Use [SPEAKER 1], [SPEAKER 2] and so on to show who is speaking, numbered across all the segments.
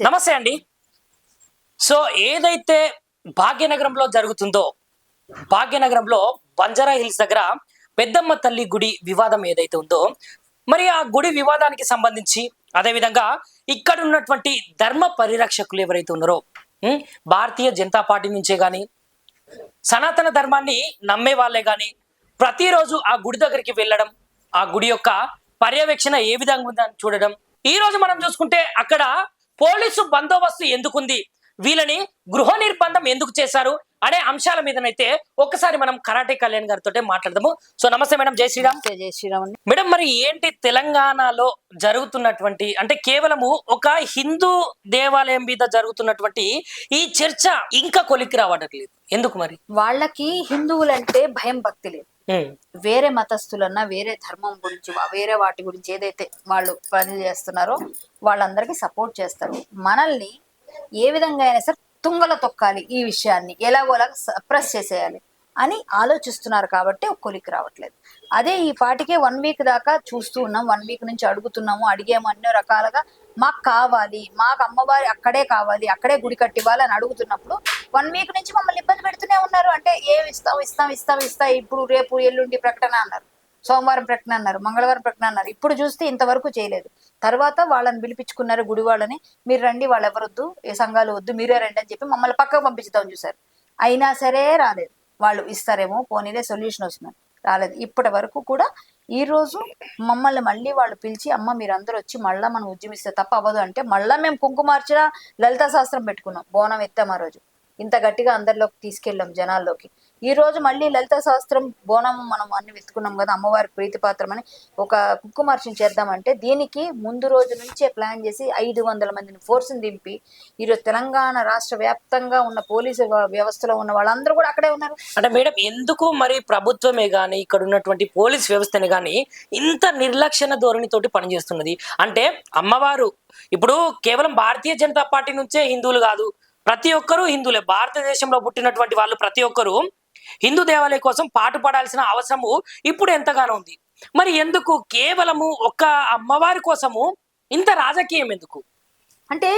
[SPEAKER 1] నమస్తే అండి. సో ఏదైతే భాగ్యనగరంలో జరుగుతుందో, భాగ్యనగరంలో బంజారా హిల్స్ దగ్గర పెద్దమ్మ తల్లి గుడి వివాదం ఏదైతే ఉందో, మరి ఆ గుడి వివాదానికి సంబంధించి అదేవిధంగా ఇక్కడ ఉన్నటువంటి ధర్మ పరిరక్షకులు ఎవరైతే ఉన్నారో, భారతీయ జనతా పార్టీ నుంచే కానీ సనాతన ధర్మాన్ని నమ్మే వాళ్ళే కానీ ప్రతిరోజు ఆ గుడి దగ్గరికి వెళ్ళడం, ఆ గుడి యొక్క పర్యవేక్షణ ఏ విధంగా ఉందని చూడడం. ఈ రోజు మనం చూసుకుంటే అక్కడ పోలీసు బందోబస్తు ఎందుకుంది, వీళ్ళని గృహ నిర్బంధం ఎందుకు చేశారు అనే అంశాల మీదనైతే ఒకసారి మనం కరాటే కళ్యాణ్ గారితో మాట్లాడదాము. సో నమస్తే మేడం. జై శ్రీరామ్.
[SPEAKER 2] జై శ్రీరామ్.
[SPEAKER 1] మేడం, మరి ఏంటి తెలంగాణలో జరుగుతున్నటువంటి, అంటే కేవలము ఒక హిందూ దేవాలయం మీద జరుగుతున్నటువంటి ఈ చర్చ ఇంకా కొలిక్కి రావట్లేదు, ఎందుకు మరి?
[SPEAKER 2] వాళ్ళకి హిందువులంటే భయం భక్తి లేదు. వేరే మతస్థులన్నా వేరే ధర్మం గురించి వేరే వాటి గురించి ఏదైతే వాళ్ళు పని చేస్తున్నారో వాళ్ళందరికీ సపోర్ట్ చేస్తారు. మనల్ని ఏ విధంగా అయినా సరే తుంగల తొక్కాలి, ఈ విషయాన్ని ఎలాగోలాగా సప్రెస్ చేసేయాలి అని ఆలోచిస్తున్నారు కాబట్టి ఒక కొలికి రావట్లేదు. అదే ఈ పాటికే 1 వీక్ దాకా చూస్తూ ఉన్నాం, 1 వీక్ నుంచి అడుగుతున్నాము, అడిగాము అన్ని రకాలుగా. మాకు కావాలి, మాకు అమ్మవారి అక్కడే కావాలి, అక్కడే గుడి కట్టివ్వాలి అని అడుగుతున్నప్పుడు 1 వీక్ నుంచి మమ్మల్ని ఇబ్బంది పెడుతూనే ఉన్నారు. అంటే ఏమి ఇస్తాం ఇస్తాం ఇస్తాం ఇస్తాం, ఇప్పుడు రేపు ఎల్లుండి ప్రకటన అన్నారు, సోమవారం ప్రకటన అన్నారు, మంగళవారం ప్రకటన అన్నారు. ఇప్పుడు చూస్తే ఇంతవరకు చేయలేదు. తర్వాత వాళ్ళని పిలిపించుకున్నారు, గుడి వాళ్ళని. మీరు రండి, వాళ్ళు ఎవరొద్దు, ఏ సంఘాలు వద్దు, మీరే రండి అని చెప్పి మమ్మల్ని పక్కకు పంపించుతామని చూసారు. అయినా సరే రాలేదు. వాళ్ళు ఇస్తారేమో పోనీలే సొల్యూషన్ వస్తున్నారు, రాలేదు. ఇప్పటి వరకు కూడా ఈ రోజు మమ్మల్ని మళ్ళీ వాళ్ళు పిలిచి, అమ్మ మీరు అందరూ వచ్చి మళ్ళా మనం ఉద్యమిస్తే తప్ప అవ్వదు అంటే మళ్ళా మేము కుంకుమార్చన లలితా శాస్త్రం పెట్టుకున్నాం, బోనం ఎత్తాం. ఆ రోజు ఇంత గట్టిగా అందరిలోకి తీసుకెళ్ళాం జనాల్లోకి. ఈ రోజు మళ్ళీ లలితా శాస్త్రం బోనం మనం అన్ని వెతుకున్నాం కదా, అమ్మవారి ప్రీతిపాత్రమని ఒక కుంకుమార్చన చేద్దామంటే దీనికి ముందు రోజు నుంచే ప్లాన్ చేసి 500 మందిని ఫోర్స్ని దింపి ఈరోజు తెలంగాణ రాష్ట్ర వ్యాప్తంగా ఉన్న పోలీసు వ్యవస్థలో ఉన్న వాళ్ళందరూ కూడా అక్కడే ఉన్నారు.
[SPEAKER 1] అంటే మేడం, ఎందుకు మరి ప్రభుత్వమే కానీ ఇక్కడ ఉన్నటువంటి పోలీస్ వ్యవస్థని కానీ ఇంత నిర్లక్ష్య ధోరణితోటి పనిచేస్తున్నది? అంటే అమ్మవారు ఇప్పుడు కేవలం భారతీయ జనతా పార్టీ నుంచే హిందువులు కాదు, ప్రతి ఒక్కరూ హిందువులే. భారతదేశంలో పుట్టినటువంటి వాళ్ళు ప్రతి ఒక్కరూ హిందూ దేవాలయం కోసం పాటు పడాల్సిన అవసరము ఇప్పుడు ఎంతగానో ఉంది. మరి ఎందుకు కేవలము ఒక అమ్మవారి కోసము ఇంత రాజకీయం ఎందుకు?
[SPEAKER 2] అంటే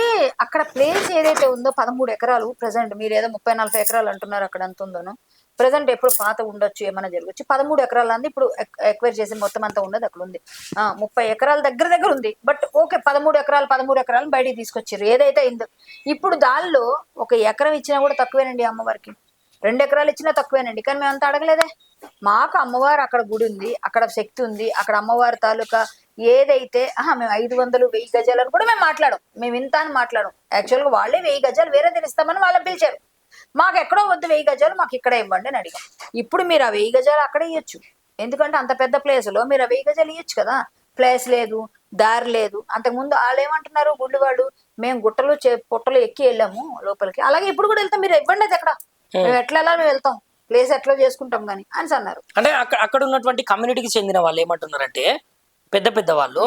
[SPEAKER 2] అక్కడ ప్లేస్ ఏదైతే ఉందో 13 ఎకరాలు ప్రజెంట్, మీరు ఏదో 30-40 ఎకరాలు అంటున్నారు, అక్కడ ఎంత ఉందోనో ప్రజెంట్ ఎప్పుడు పాత ఉండొచ్చు, ఏమైనా జరగచ్చు. 13 ఎకరాలు అంది ఇప్పుడు ఎక్వైర్ చేసి మొత్తం అంతా ఉండదు, అక్కడ ఉంది 30 ఎకరాల దగ్గర ఉంది. బట్ ఓకే, 13 ఎకరాలు బయటికి తీసుకొచ్చారు ఏదైతే అయిందో. ఇప్పుడు దానిలో 1 ఎకరం ఇచ్చినా కూడా తక్కువేనండి అమ్మవారికి, 2 ఎకరాలు ఇచ్చినా తక్కువేనండి. కానీ మేము అంతా అడగలేదే. మాకు అమ్మవారు అక్కడ గుడి ఉంది, అక్కడ శక్తి ఉంది, అక్కడ అమ్మవారి తాలూకా ఏదైతే మేము 500-1000 గజాలను కూడా మేము మాట్లాడాం, మేము ఇంత అని మాట్లాడాం. యాక్చువల్గా వాళ్ళే 1000 గజాలు వేరే తెలుస్తామని వాళ్ళని పిలిచారు. మాకు ఎక్కడో వద్దు, 1000 గజాలు మాకు ఇక్కడ ఇవ్వండి అని అడిగాం. ఇప్పుడు మీరు ఆ 1000 గజాలు అక్కడే ఇవ్వచ్చు, ఎందుకంటే అంత పెద్ద ప్లేస్లో మీరు ఆ 1000 గజాలు ఇవ్వచ్చు కదా. ప్లేస్ లేదు, దారి లేదు. అంతకుముందు వాళ్ళు ఏమంటున్నారు, గుళ్ళు వాళ్ళు, మేము గుట్టలు పుట్టలు ఎక్కి వెళ్ళాము లోపలికి, అలాగే ఇప్పుడు కూడా వెళ్తాం, మీరు ఇవ్వండి అది ఎక్కడ, మేము ఎట్లా వెళ్ళాలి, మేము వెళ్తాం, ప్లేస్ ఎట్లా చేసుకుంటాం కానీ అని అన్నారు.
[SPEAKER 1] అంటే అక్కడ ఉన్నటువంటి కమ్యూనిటీకి చెందిన వాళ్ళు ఏమంటున్నారంటే, పెద్ద వాళ్ళు,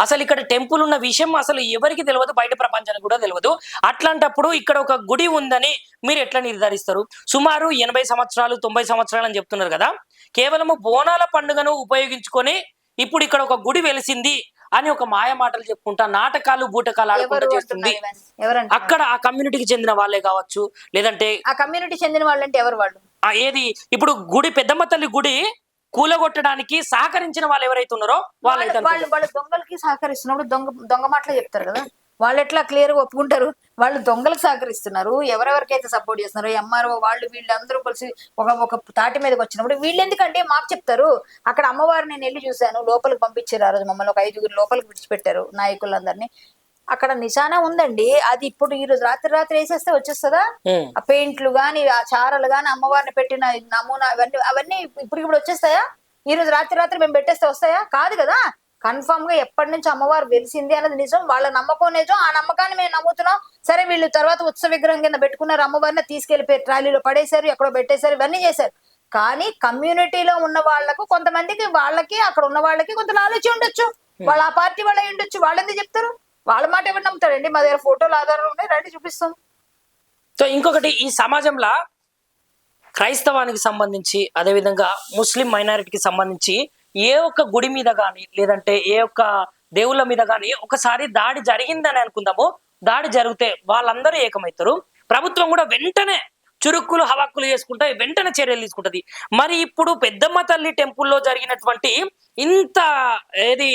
[SPEAKER 1] అసలు ఇక్కడ టెంపుల్ ఉన్న విషయం అసలు ఎవరికి తెలియదు, బయట ప్రపంచానికి కూడా తెలియదు. అట్లాంటప్పుడు ఇక్కడ ఒక గుడి ఉందని మీరు ఎట్లా నిర్ధారిస్తారు? సుమారు 80 సంవత్సరాలు 90 సంవత్సరాలు అని చెప్తున్నారు కదా, కేవలము బోనాల పండుగను ఉపయోగించుకొని ఇప్పుడు ఇక్కడ ఒక గుడి వెలిసింది అని ఒక మాయ మాటలు చెప్పుకుంటా నాటకాలు బూటకాలు ఆడుకుంటూ చేస్తుంది. అక్కడ ఆ కమ్యూనిటీకి చెందిన వాళ్ళే కావచ్చు, లేదంటే
[SPEAKER 2] ఆ కమ్యూనిటీ చెందిన వాళ్ళంటే ఎవరు వాళ్ళు?
[SPEAKER 1] ఏది ఇప్పుడు గుడి పెద్దమ్మ తల్లి గుడి కూలగొట్టడానికి సహకరించిన వాళ్ళు ఎవరైతే ఉన్నారో
[SPEAKER 2] వాళ్ళు దొంగలకి సహకరిస్తున్నప్పుడు దొంగ మాటలు చెప్తారు కదా, వాళ్ళు ఎట్లా క్లియర్ గా ఒప్పుకుంటారు? వాళ్ళు దొంగలకు సహకరిస్తున్నారు. ఎవరెవరికైతే సపోర్ట్ చేస్తున్నారు, ఎంఆర్ఓ వాళ్ళు వీళ్ళందరూ కలిసి ఒక తాటి మీదకి వచ్చినప్పుడు వీళ్ళు ఎందుకంటే మాకు చెప్తారు. అక్కడ అమ్మవారిని నేను వెళ్ళి చూశాను, లోపలికి పంపించారు. ఆ రోజు మమ్మల్ని ఒక 5 లోపలికి విడిచిపెట్టారు, నాయకులందరినీ. అక్కడ నిశానా ఉందండి. అది ఇప్పుడు ఈ రోజు రాత్రి వేసేస్తే వచ్చేస్తుందా? ఆ పెయింట్లు గాని, ఆ చారలు గాని, అమ్మవారిని పెట్టిన నమూనా అవన్నీ ఇప్పుడు వచ్చేస్తాయా? ఈ రోజు రాత్రి మేము పెట్టేస్తే వస్తాయా? కాదు కదా. కన్ఫర్మ్ గా ఎప్పటి నుంచి అమ్మవారు వెలిసింది అన్నది నిజం, వాళ్ళ నమ్మకం నిజం. ఆ నమ్మకాన్ని మేము నమ్ముతున్నాం. సరే, వీళ్ళు తర్వాత ఉత్సవ విగ్రహం కింద పెట్టుకున్నారు, అమ్మవారిని తీసుకెళ్లిపోయి ట్రాలీలో పడేశారు, ఎక్కడో పెట్టేశారు, ఇవన్నీ చేశారు. కానీ కమ్యూనిటీలో ఉన్న వాళ్ళకు కొంతమందికి, వాళ్ళకి అక్కడ ఉన్న వాళ్ళకి కొంత నాలెడ్జ్ ఉండొచ్చు, వాళ్ళ ఆ పార్టీ వాళ్ళ ఉండొచ్చు. వాళ్ళు ఎందుకు చెప్తారు? వాళ్ళ మాట ఎవరు నమ్ముతారండి? మా దగ్గర ఫోటోలు ఆధారాలు ఉన్నాయి, రండి చూపిస్తాం.
[SPEAKER 1] సో ఇంకొకటి, ఈ సమాజంలో క్రైస్తవానికి సంబంధించి అదేవిధంగా ముస్లిం మైనారిటీకి సంబంధించి ఏ ఒక్క గుడి మీద కానీ లేదంటే ఏ ఒక్క దేవుళ్ళ మీద కానీ ఒకసారి దాడి జరిగిందని అనుకుందాము, దాడి జరిగితే వాళ్ళందరూ ఏకమవుతారు. ప్రభుత్వం కూడా వెంటనే చురుక్కులు హవాక్కులు చేసుకుంటే వెంటనే చర్యలు తీసుకుంటది. మరి ఇప్పుడు పెద్దమ్మ తల్లి టెంపుల్లో జరిగినటువంటి ఇంత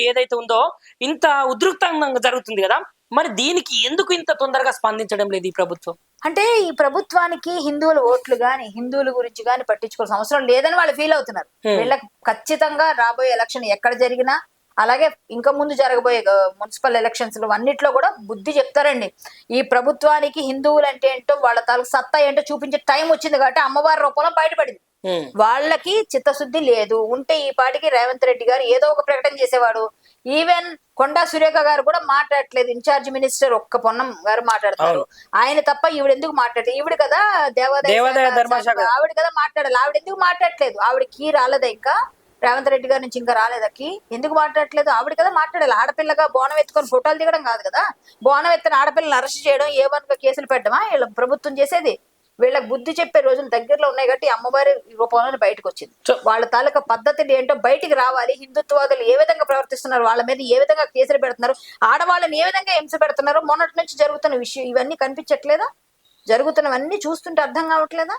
[SPEAKER 1] ఏదైతే ఉందో ఇంత ఉద్రిక్తంగా జరుగుతుంది కదా, మరి దీనికి ఎందుకు ఇంత తొందరగా స్పందించడం లేదు ఈ ప్రభుత్వం?
[SPEAKER 2] అంటే ఈ ప్రభుత్వానికి హిందువుల ఓట్లు గాని హిందువుల గురించి గాని పట్టించుకోవాల్సిన అవసరం లేదని వాళ్ళు ఫీల్ అవుతున్నారు. వీళ్ళకి ఖచ్చితంగా రాబోయే ఎలక్షన్ ఎక్కడ జరిగినా, అలాగే ఇంకా ముందు జరగబోయే మున్సిపల్ ఎలక్షన్స్ లో అన్నిట్లో కూడా బుద్ధి చెప్తారండి. ఈ ప్రభుత్వానికి హిందువులు అంటే ఏంటో, వాళ్ళ తాలూకు సత్తా ఏంటో చూపించే టైం వచ్చింది కాబట్టి అమ్మవారి రూపంలో బయటపడింది. వాళ్ళకి చిత్తశుద్ధి లేదు. ఉంటే ఈ పాటికి రేవంత్ రెడ్డి గారు ఏదో ఒక ప్రకటన చేసేవాడు. ఈవెన్ కొండా సురేఖ గారు కూడా మాట్లాడట్లేదు. ఇన్ఛార్జ్ మినిస్టర్ ఒక్క పొన్నం గారు మాట్లాడతారు. ఆయన తప్ప ఈవిడ ఎందుకు మాట్లాడలేదు? ఈవిడ కదా దేవాదాయ ధర్మశాఖ, ఆవిడ కదా మాట్లాడాలి. ఆవిడ ఎందుకు మాట్లాడట్లేదు? ఆవిడకి రాలేదా ఇంకా? రేవంత్ రెడ్డి గారి నుంచి ఇంకా రాలేదకి ఎందుకు మాట్లాడట్లేదు? ఆవిడ కదా మాట్లాడాలి. ఆడపిల్లగా బోనం ఎత్తుకొని ఫోటోలు దిగడం కాదు కదా, బోనం ఎత్తిన ఆడపిల్లని అరెస్ట్ చేయడం, ఏవన్గా కేసులు పెట్టడమా వీళ్ళ ప్రభుత్వం చేసేది? వీళ్ళకి బుద్ధి చెప్పే రోజులు దగ్గరలో ఉన్నాయి కాబట్టి అమ్మవారి రూపంలో బయటకు వచ్చింది. వాళ్ళ తాలూకా పద్ధతులు ఏంటో బయటికి రావాలి. హిందుత్వవాదులు ఏ విధంగా ప్రవర్తిస్తున్నారు, వాళ్ళ మీద ఏ విధంగా కేసులు పెడుతున్నారు, ఆడవాళ్ళని ఏ విధంగా హింస పెడుతున్నారు, మొన్నటి నుంచి జరుగుతున్న విషయం ఇవన్నీ కనిపించట్లేదా? జరుగుతున్నవన్నీ చూస్తుంటే అర్థం కావట్లేదా?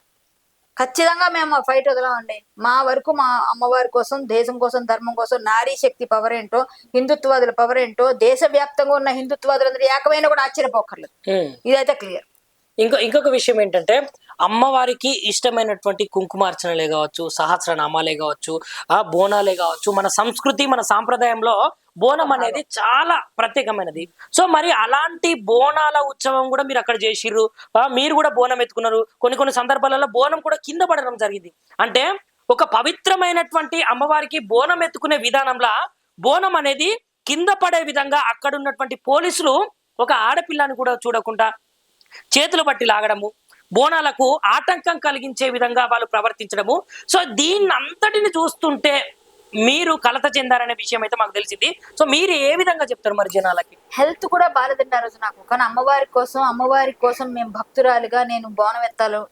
[SPEAKER 2] ఖచ్చితంగా మేము ఫైట్ వదలమండి. మా వరకు మా అమ్మవారి కోసం, దేశం కోసం, ధర్మం కోసం నారీ శక్తి పవర్ ఏంటో, హిందుత్వవాదుల పవర్ ఏంటో, దేశవ్యాప్తంగా ఉన్న హిందుత్వవాదులందరూ ఏకమైన కూడా ఆశ్చర్యపోకర్లేదు. ఇదైతే క్లియర్.
[SPEAKER 1] ఇంకొక విషయం ఏంటంటే, అమ్మవారికి ఇష్టమైనటువంటి కుంకుమార్చనలే కావచ్చు, సహస్రనామాలే కావచ్చు, ఆ బోనాలే కావచ్చు, మన సంస్కృతి మన సాంప్రదాయంలో బోనం అనేది చాలా ప్రత్యేకమైనది. సో మరి అలాంటి బోనాల ఉత్సవం కూడా మీరు అక్కడ చేసిర్రు. మీరు కూడా బోనం ఎత్తుకున్నారు. కొన్ని సందర్భాలలో బోనం కూడా కింద పడడం జరిగింది. అంటే ఒక పవిత్రమైనటువంటి అమ్మవారికి బోనం ఎత్తుకునే విధానంలో బోనం అనేది కింద పడే విధంగా అక్కడ ఉన్నటువంటి పోలీసులు ఒక ఆడపిల్లని కూడా చూడకుండా చేతులు పట్టి లాగడము, బోనాలకు ఆటంకం కలిగించే విధంగా వాళ్ళు ప్రవర్తించడము. సో దీన్ని అంతటిని చూస్తుంటే మీరు కలత చెందారనే విషయం అయితే మాకు తెలిసింది. సో మీరు ఏ విధంగా చెప్తారు మరి జనాలకి?
[SPEAKER 2] హెల్త్ కూడా బాగాలేదండి ఆ రోజు నాకు. కానీ అమ్మవారి కోసం మేము భక్తురాలిగా నేను బోనం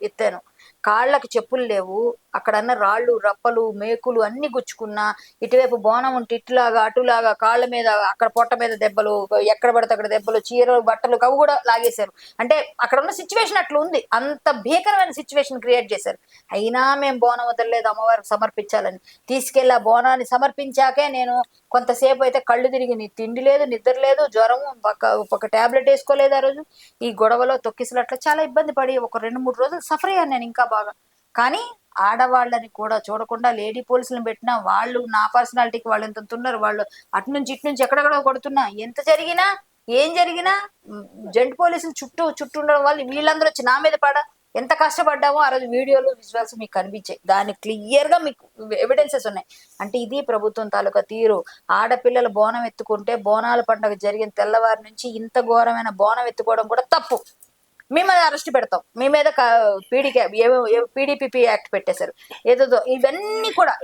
[SPEAKER 2] ఎత్తాను. కాళ్ళకి చెప్పులు లేవు, అక్కడన్న రాళ్ళు రప్పలు మేకులు అన్ని గుచ్చుకున్నా, ఇటువైపు బోనం ఉంటే ఇటులాగా అటులాగా కాళ్ళ మీద అక్కడ పొట్ట మీద దెబ్బలు, ఎక్కడ పడితే అక్కడ దెబ్బలు, చీరలు బట్టలు కవి కూడా లాగేశారు. అంటే అక్కడ ఉన్న సిచ్యువేషన్ అట్లా ఉంది. అంత భీకరమైన సిచ్యువేషన్ క్రియేట్ చేశారు. అయినా మేము బోనం వదలలేదు అమ్మవారికి సమర్పించాలని. తీసుకెళ్ళి ఆ బోనాన్ని సమర్పించాకే నేను కొంతసేపు అయితే కళ్ళు తిరిగి తిండి లేదు, నిద్ర లేదు, జ్వరం, ఒక టాబ్లెట్ వేసుకోలేదు ఆ రోజు. ఈ గొడవలో తొక్కిసలు అట్లా చాలా ఇబ్బంది పడి ఒక 2-3 రోజులు సఫర్ అయ్యాను నేను ఇంకా బాగా. కానీ ఆడవాళ్ళని కూడా చూడకుండా లేడీ పోలీసులను పెట్టినా, వాళ్ళు నా పర్సనాలిటీకి వాళ్ళు ఎంత ఉన్నారు, వాళ్ళు అటు నుంచి ఇటు నుంచి ఎక్కడెక్కడ కొడుతున్నా, ఎంత జరిగినా ఏం జరిగినా జెంట్ పోలీసులు చుట్టూ ఉండడం వల్ల వీళ్ళందరూ వచ్చి నా మీద ఎంత కష్టపడ్డామో ఆ రోజు వీడియోలు విజువల్స్ మీకు కనిపించాయి. దానికి క్లియర్ గా మీకు ఎవిడెన్సెస్ ఉన్నాయి. అంటే ఇది ప్రభుత్వం తాలూకా తీరు. ఆడపిల్లలు బోనం ఎత్తుకుంటే బోనాల పండుగ జరిగిన తెల్లవారి నుంచి ఇంత ఘోరమైన బోనం ఎత్తుకోవడం కూడా తప్పు. మీ మీద అరెస్ట్ పెడతాం, మీ మీద పీడీపీపీ యాక్ట్ పెట్టేశారు, ఏదో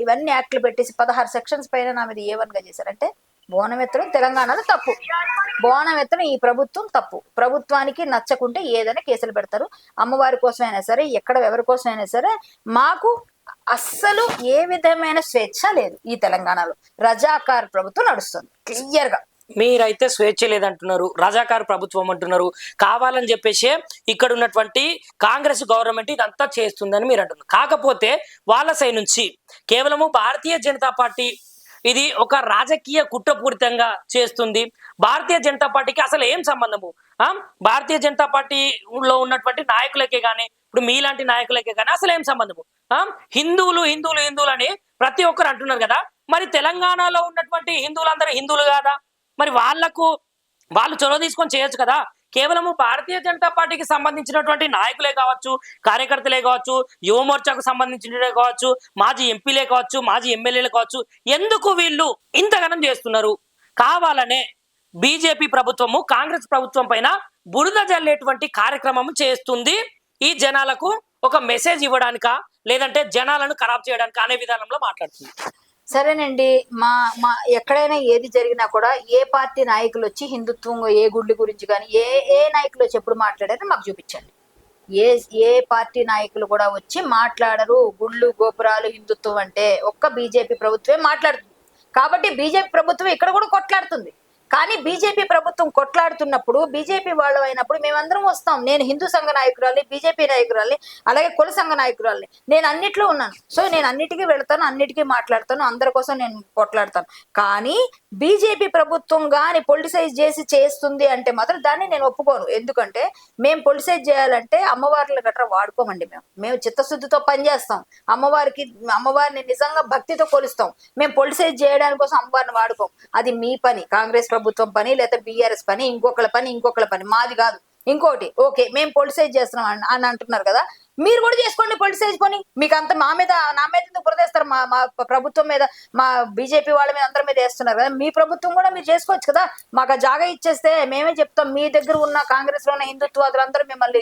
[SPEAKER 2] ఇవన్నీ యాక్ట్లు పెట్టేసి 16 సెక్షన్స్ పైన నా మీద A1గా చేశారంటే బోనం ఎత్తడం తెలంగాణలో తప్పు. బోనం ఎత్తడం ఈ ప్రభుత్వం తప్పు. ప్రభుత్వానికి నచ్చకుంటే ఏదైనా కేసులు పెడతారు. అమ్మవారి కోసమైనా సరే, ఎక్కడ ఎవరి కోసమైనా సరే మాకు అస్సలు ఏ విధమైన స్వేచ్ఛ లేదు. ఈ తెలంగాణలో రజాకార్ ప్రభుత్వం నడుస్తుంది క్లియర్ గా.
[SPEAKER 1] మీరైతే స్వేచ్ఛ లేదంటున్నారు, రజాకార్ ప్రభుత్వం అంటున్నారు. కావాలని చెప్పేసి ఇక్కడ ఉన్నటువంటి కాంగ్రెస్ గవర్నమెంట్ ఇదంతా చేస్తుందని మీరు అంటున్నారు. కాకపోతే వాళ్ళ సైడ్ నుంచి కేవలము భారతీయ జనతా పార్టీ ఇది ఒక రాజకీయ కుట్రపూరితంగా చేస్తుంది. భారతీయ జనతా పార్టీకి అసలు ఏం సంబంధము? భారతీయ జనతా పార్టీలో ఉన్నటువంటి నాయకులకే కానీ, ఇప్పుడు మీలాంటి నాయకులకే కానీ అసలు ఏం సంబంధము? హిందువులు అని ప్రతి ఒక్కరు అంటున్నారు కదా, మరి తెలంగాణలో ఉన్నటువంటి హిందువులందరూ హిందువులు కాదా? మరి వాళ్ళు చొరవ తీసుకొని చేయొచ్చు కదా. కేవలము భారతీయ జనతా పార్టీకి సంబంధించినటువంటి నాయకులే కావచ్చు, కార్యకర్తలే కావచ్చు, యువమోర్చాకు సంబంధించినవే కావచ్చు, మాజీ ఎంపీలే కావచ్చు, మాజీ ఎమ్మెల్యేలే కావచ్చు, ఎందుకు వీళ్ళు ఇంతగానం చేస్తున్నారు? కావాలనే బీజేపీ ప్రభుత్వము కాంగ్రెస్ ప్రభుత్వం పైన బురద జల్లేటువంటి కార్యక్రమం చేస్తుంది. ఈ జనాలకు ఒక మెసేజ్ ఇవ్వడానికా, లేదంటే జనాలను ఖరాబ్ చేయడానికి అనే విధానంలో మాట్లాడుతుంది.
[SPEAKER 2] సరేనండి, మా ఎక్కడైనా ఏది జరిగినా కూడా ఏ పార్టీ నాయకులు వచ్చి హిందుత్వం ఏ గుళ్ళు గురించి కానీ ఏ నాయకులు వచ్చి ఎప్పుడు మాట్లాడారో మాకు చూపించండి. ఏ పార్టీ నాయకులు కూడా వచ్చి మాట్లాడరు. గుళ్ళు గోపురాలు హిందుత్వం అంటే ఒక్క బీజేపీ ప్రభుత్వమే మాట్లాడుతుంది. కాబట్టి బీజేపీ ప్రభుత్వం ఇక్కడ కూడా కొట్లాడుతుంది. కానీ బీజేపీ ప్రభుత్వం కొట్లాడుతున్నప్పుడు బీజేపీ వాళ్ళు అయినప్పుడు మేమందరం వస్తాం. నేను హిందూ సంఘ నాయకురాలి, బీజేపీ నాయకురాలి, అలాగే కుల సంఘ నాయకురాలి. నేను అన్నిట్లో ఉన్నాను. సో నేను అన్నిటికీ వెళ్తాను, అన్నిటికీ మాట్లాడతాను, అందరి కోసం నేను కొట్లాడతాను. కానీ బీజేపీ ప్రభుత్వం గాని పొలిటిసైజ్ చేస్తుంది అంటే మాత్రం దాన్ని నేను ఒప్పుకోను. ఎందుకంటే మేము పొలిటిసైజ్ చేయాలంటే అమ్మవార్లు గట్రా వాడుకోమండి. మేము చిత్తశుద్ధితో పనిచేస్తాం. అమ్మవారిని నిజంగా భక్తితో కొలుస్తాం. మేము పొలిటిసైజ్ చేయడానికి కోసం అమ్మవారిని వాడుకోం. అది మీ పని, కాంగ్రెస్ ప్రభుత్వం పని, లేదా బీఆర్ఎస్ పని, ఇంకొకళ్ళ పని, మాది కాదు. ఇంకోటి, ఓకే మేము పొలిటిసైజ్ చేస్తున్నాం అని అంటున్నారు కదా, మీరు కూడా చేసుకోండి పొలిటిసైజ్ పని. మీకు అంత నా మీద ఎందుకు బురదేస్తారు? మా ప్రభుత్వం మీద, మా బీజేపీ వాళ్ళ మీద, అందరి మీద వేస్తున్నారు కదా, మీ ప్రభుత్వం కూడా మీరు చేసుకోవచ్చు కదా. మాకు ఆ జాగా ఇచ్చేస్తే మేమే చెప్తాం. మీ దగ్గర ఉన్న కాంగ్రెస్ లో ఉన్న హిందుత్వాదులు అందరూ మిమ్మల్ని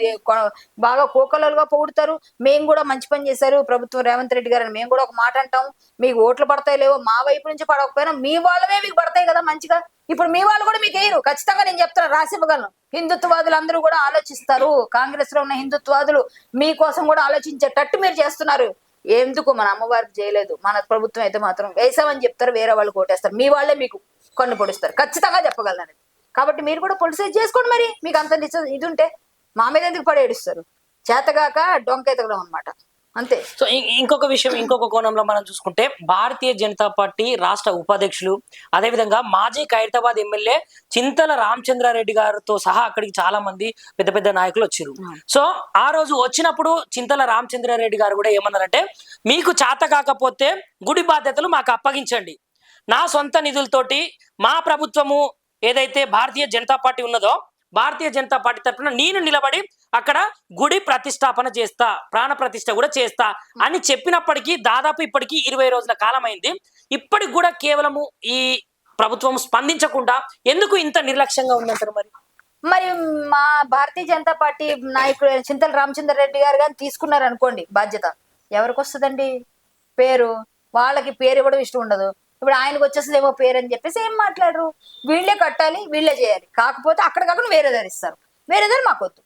[SPEAKER 2] బాగా కోకలలుగా పొగుడుతారు. మేము కూడా మంచి పని చేశారు ప్రభుత్వం రేవంత్ రెడ్డి గారు అని మేము కూడా ఒక మాట అంటాం. మీకు ఓట్లు పడతాయి లేవో మా వైపు నుంచి పడకపోయినా మీ వాళ్ళవే మీకు పడతాయి కదా మంచిగా. ఇప్పుడు మీ వాళ్ళు కూడా మీకు వేయరు, ఖచ్చితంగా నేను చెప్తాను, రాసివ్వగలను. హిందుత్వవాదులు అందరూ కూడా ఆలోచిస్తారు. కాంగ్రెస్ లో ఉన్న హిందుత్వాదులు మీకోసం కూడా ఆలోచించేటట్టు మీరు చేస్తున్నారు. ఎందుకు మన అమ్మవారికి చేయలేదు, మన ప్రభుత్వం అయితే మాత్రం వేసామని చెప్తారు, వేరే వాళ్ళు కోటేస్తారు. మీ వాళ్ళే మీకు కొన్ని పొడిస్తారు, ఖచ్చితంగా చెప్పగలను. కాబట్టి మీరు కూడా పొలిటిసైజ్ చేసుకోండి. మరి మీకు అంత ఇది ఉంటే మా మీద ఎందుకు పడేడుస్తారు? చేతగాక డొంక ఎతకడం అనమాట, అంతే.
[SPEAKER 1] సో ఇంకొక విషయం, ఇంకొక కోణంలో మనం చూసుకుంటే భారతీయ జనతా పార్టీ రాష్ట్ర ఉపాధ్యక్షులు, అదేవిధంగా మాజీ ఖైరతాబాద్ ఎమ్మెల్యే చింతల రామచంద్రారెడ్డి గారితో సహా అక్కడికి చాలా మంది పెద్ద పెద్ద నాయకులు వచ్చారు. సో ఆ రోజు వచ్చినప్పుడు చింతల రామచంద్రారెడ్డి గారు కూడా ఏమన్నారంటే, మీకు చేత కాకపోతే గుడి బాధ్యతలు మాకు అప్పగించండి, నా సొంత నిధులతోటి మా ప్రభుత్వము ఏదైతే భారతీయ జనతా పార్టీ ఉన్నదో భారతీయ జనతా పార్టీ తరఫున నేను నిలబడి అక్కడ గుడి ప్రతిష్టాపన చేస్తా, ప్రాణ ప్రతిష్ఠ కూడా చేస్తా అని చెప్పినప్పటికీ దాదాపు ఇప్పటికీ 20 రోజుల కాలం అయింది. ఇప్పటికి కూడా కేవలము ఈ ప్రభుత్వం స్పందించకుండా ఎందుకు ఇంత నిర్లక్ష్యంగా ఉందంటారు?
[SPEAKER 2] మరి మా భారతీయ జనతా పార్టీ నాయకుడు చింతల రామచంద్రారెడ్డి గారు కానీ తీసుకున్నారు అనుకోండి బాధ్యత, ఎవరికి వస్తుందండి పేరు? వాళ్ళకి పేరు ఇవ్వడం ఇష్టం ఉండదు. ఇప్పుడు ఆయనకు వచ్చేసేదేమో పేరు అని చెప్పేసి ఏం మాట్లాడరు. వీళ్ళే కట్టాలి, వీళ్ళే చేయాలి. కాకపోతే అక్కడికక్కడ వేరే ధరిస్తారు. వేరే ధర మాకు వద్దు.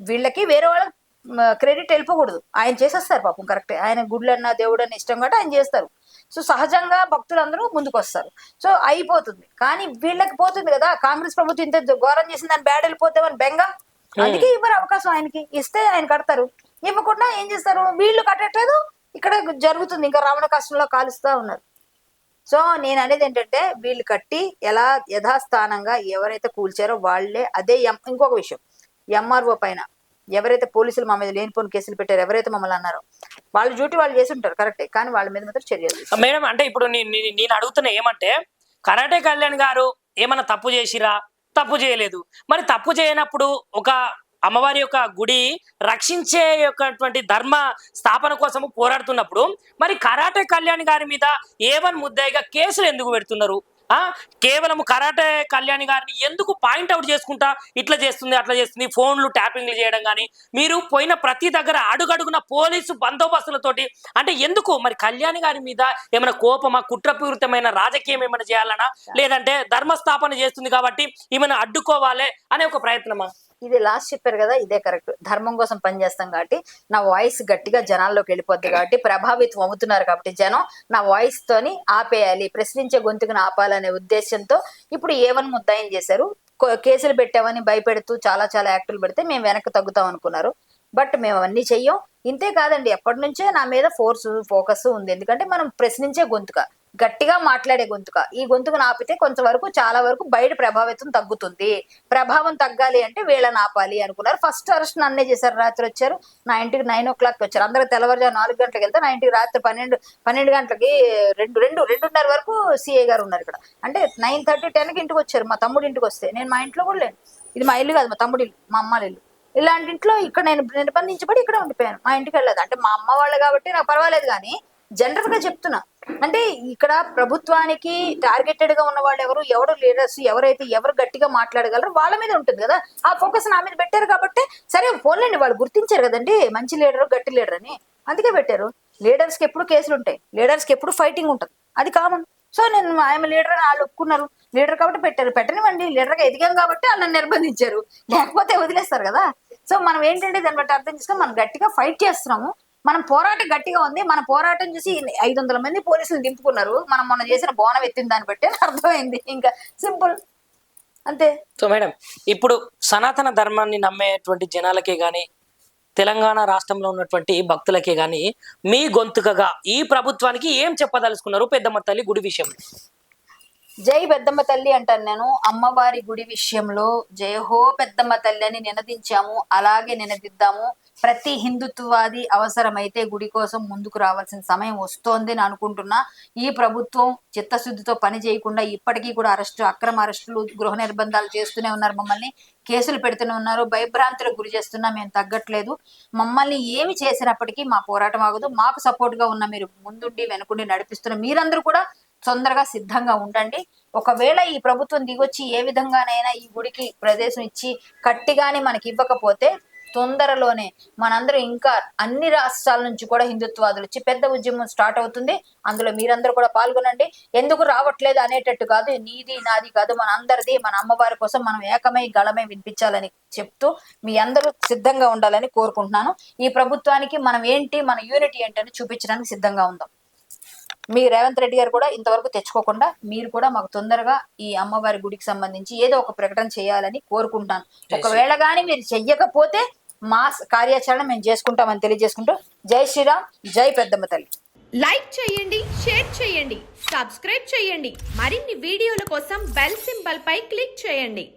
[SPEAKER 2] వీళ్ళకి వేరే వాళ్ళ క్రెడిట్ వెళ్ళిపోకూడదు. ఆయన చేసేస్తారు పాపం, కరెక్టే. ఆయన గుడ్లన్నా దేవుడు అని ఇష్టం కాబట్టి ఆయన చేస్తారు. సో సహజంగా భక్తులందరూ ముందుకు వస్తారు. సో అయిపోతుంది. కానీ వీళ్ళకి పోతుంది కదా, కాంగ్రెస్ ప్రభుత్వం ఇంత ఘోరం చేసింది, దాన్ని బ్యాడ్ వెళ్ళిపోతామని బెంగ. అందుకే ఇవ్వరు అవకాశం. ఆయనకి ఇస్తే ఆయన కడతారు, ఇవ్వకుండా ఏం చేస్తారు? వీళ్ళు కట్టట్లేదు, ఇక్కడ జరుగుతుంది, ఇంకా రావణ కష్టంలో కాలుస్తూ ఉన్నారు. సో నేను అనేది ఏంటంటే, వీళ్ళు కట్టి ఎలా యథాస్థానంగా ఎవరైతే కూల్చారో వాళ్ళే అదే. ఇంకొక విషయం, ఎంఆర్ఓ పైన ఎవరైతే పోలీసులు మా మీద లేనిపోని కేసులు పెట్టారో, ఎవరైతే మమ్మల్ని అన్నారో, వాళ్ళ డ్యూటీ వాళ్ళు చేసి ఉంటారు కరెక్టే, కానీ వాళ్ళ మీద మాత్రం చర్యలు.
[SPEAKER 1] మేడం అంటే ఇప్పుడు నేను అడుగుతున్నా ఏమంటే, కరాటే కళ్యాణ్ గారు ఏమన్నా తప్పు చేసిరా? తప్పు చేయలేదు. మరి తప్పు చేయనప్పుడు ఒక అమ్మవారి యొక్క గుడి రక్షించే యొక్కటువంటి ధర్మ స్థాపన కోసము పోరాడుతున్నప్పుడు మరి కరాటే కళ్యాణ్ గారి మీద ఏవన్ ముద్దాయిగా కేసులు ఎందుకు పెడుతున్నారు? కేవలం కరాటే కళ్యాణ్ గారిని ఎందుకు పాయింట్ అవుట్ చేసుకుంటా ఇట్లా చేస్తుంది, అట్లా చేస్తుంది, ఫోన్లు ట్యాపింగ్లు చేయడం కానీ, మీరు పోయిన ప్రతి దగ్గర అడుగడుగున పోలీసు బందోబస్తులతోటి, అంటే ఎందుకు? మరి కళ్యాణ్ గారి మీద ఏమైనా కోపమా, కుట్రపూరితమైన రాజకీయం ఏమైనా చేయాలనా, లేదంటే ధర్మస్థాపన చేస్తుంది కాబట్టి ఏమైనా అడ్డుకోవాలి అనే ఒక ప్రయత్నమా?
[SPEAKER 2] ఇది లాస్ట్ చెప్పారు కదా, ఇదే కరెక్ట్. ధర్మం కోసం పనిచేస్తాం కాబట్టి నా వాయిస్ గట్టిగా జనాల్లోకి వెళ్ళిపోద్ది కాబట్టి, ప్రభావితం అవుతున్నారు కాబట్టి జనం, నా వాయిస్ తోని ఆపేయాలి, ప్రశ్నించే గొంతుకుని ఆపాలనే ఉద్దేశంతో ఇప్పుడు ఏవన్ ముద్దాయం చేశారు. కేసులు పెట్టామని భయపెడుతూ చాలా యాక్టులు పెడితే మేము వెనక్కి తగ్గుతాం అనుకున్నారు. బట్ మేము అవన్నీ చెయ్యం. ఇంతే కాదండి, ఎప్పటి నుంచే నా మీద ఫోకస్ ఉంది. ఎందుకంటే మనం ప్రశ్నించే గొంతుక, గట్టిగా మాట్లాడే గొంతుక, ఈ గొంతుకు ఆపితే కొంతవరకు చాలా వరకు బయట ప్రభావితం తగ్గుతుంది. ప్రభావం తగ్గాలి అంటే వీళ్ళని ఆపాలి అనుకున్నారు. ఫస్ట్ అరెస్ట్ నన్నే చేశారు. రాత్రి వచ్చారు నా ఇంటికి 9 o'clock వచ్చారు. అందరూ తెల్లవారుజాము 4 గంటలకు వెళ్తే నా ఇంటికి రాత్రి 12 గంటలకి 2:30 వరకు సిఐ గారు ఉన్నారు ఇక్కడ. అంటే 9:30, 10కి ఇంటికి వచ్చారు. మా తమ్ముడి ఇంటికి వస్తే నేను మా ఇంట్లో కూడా లేను. ఇది మా ఇల్లు కాదు, మా తమ్ముడి ఇల్లు, మా అమ్మ ఇల్లు. ఇలాంటి ఇంట్లో ఇక్కడ నేను నిర్బంధించబడి ఇక్కడ ఉండిపోయాను. మా ఇంటికి వెళ్ళలేదు. అంటే మా అమ్మ వాళ్ళు కాబట్టి నాకు పర్వాలేదు, కానీ జనరల్ గా చెప్తున్నా, అంటే ఇక్కడ ప్రభుత్వానికి టార్గెటెడ్ గా ఉన్న వాళ్ళు ఎవరు లీడర్స్, ఎవరు గట్టిగా మాట్లాడగలరు వాళ్ళ మీద ఉంటుంది కదా. ఆ ఫోకస్ నా మీద పెట్టారు కాబట్టి సరే పోన్లేండి, వాళ్ళు గుర్తించారు కదండి మంచి లీడరు, గట్టి లీడర్ అని, అందుకే పెట్టారు. లీడర్స్ కి ఎప్పుడు కేసులు ఉంటాయి, లీడర్స్ కి ఎప్పుడు ఫైటింగ్ ఉంటుంది, అది కామన్. సో నేను ఆయన లీడర్ అని వాళ్ళు ఒప్పుకున్నారు, లీడర్ కాబట్టి పెట్టారు. పెట్టనివ్వండి, లీడర్ గా ఎదిగాం కాబట్టి వాళ్ళని నిర్బంధించారు, లేకపోతే వదిలేస్తారు కదా. సో మనం ఏంటంటే దాన్ని బట్టి అర్థం చేసుకొని మనం గట్టిగా ఫైట్ చేస్తున్నాము. మనం పోరాటం గట్టిగా ఉంది. మన పోరాటం చూసి 500 మంది పోలీసులు దింపుకున్నారు. మనం మొన్న చేసిన బోనం ఎత్తిన దాన్ని బట్టి అర్థమైంది. ఇంకా సింపుల్. అంతే.
[SPEAKER 1] సో మేడం, ఇప్పుడు సనాతన ధర్మాన్ని నమ్మేటువంటి జనాలకే గాని, తెలంగాణ రాష్ట్రంలో ఉన్నటువంటి భక్తులకే గాని, మీ గొంతుకగా ఈ ప్రభుత్వానికి ఏం చెప్పదలుచుకున్నారు పెద్దమ్మ తల్లి గుడి విషయంలో?
[SPEAKER 2] జై పెద్దమ్మ తల్లి అంటాను నేను. అమ్మవారి గుడి విషయంలో జయ హో పెద్దమ్మ తల్లి అని నినదించాము, అలాగే నినదిద్దాము. ప్రతి హిందుత్వవాది అవసరమైతే గుడి కోసం ముందుకు రావాల్సిన సమయం వస్తోంది అని అనుకుంటున్నా. ఈ ప్రభుత్వం చిత్తశుద్ధితో పని చేయకుండా ఇప్పటికీ కూడా అక్రమ అరెస్టులు, గృహ నిర్బంధాలు చేస్తూనే ఉన్నారు. మమ్మల్ని కేసులు పెడుతూనే ఉన్నారు, భయభ్రాంతులకు గురి చేస్తున్నా. మేము తగ్గట్లేదు. మమ్మల్ని ఏమి చేసినప్పటికీ మా పోరాటం ఆగదు. మాకు సపోర్ట్ గా ఉన్న మీరు ముందుండి వెనుకుండి నడిపిస్తున్న మీరందరూ కూడా తొందరగా సిద్ధంగా ఉండండి. ఒకవేళ ఈ ప్రభుత్వం దిగొచ్చి ఏ విధంగానైనా ఈ గుడికి ప్రదేశం ఇచ్చి కట్టిగాని మనకి ఇవ్వకపోతే తొందరలోనే మనందరూ ఇంకా అన్ని రాష్ట్రాల నుంచి కూడా హిందుత్వాదులు వచ్చి పెద్ద ఉద్యమం స్టార్ట్ అవుతుంది. అందులో మీరందరూ కూడా పాల్గొనండి. ఎందుకు రావట్లేదు అనేటట్టు కాదు, నీది నాది కాదు, మన అందరిది, మన అమ్మవారి కోసం మనం ఏకమై గళమై వినిపించాలని చెప్తూ మీ అందరూ సిద్ధంగా ఉండాలని కోరుకుంటున్నాను. ఈ ప్రభుత్వానికి మనం ఏంటి, మన యూనిటీ ఏంటని చూపించడానికి సిద్ధంగా ఉందాం. మీ రేవంత్ రెడ్డి గారు కూడా ఇంతవరకు తెచ్చుకోకుండా మీరు కూడా మాకు తొందరగా ఈ అమ్మవారి గుడికి సంబంధించి ఏదో ఒక ప్రకటన చేయాలని కోరుకుంటాను. ఒకవేళ గాని మీరు చెయ్యకపోతే మా కార్యాచరణ మేము చేసుకుంటామని తెలియజేసుకుంటూ జై శ్రీరామ్, జై పెద్దమ్మ తల్లి.
[SPEAKER 3] లైక్ చేయండి, షేర్ చేయండి, సబ్స్క్రైబ్ చేయండి. మరిన్ని వీడియోల కోసం బెల్ సింబల్ పై క్లిక్ చేయండి.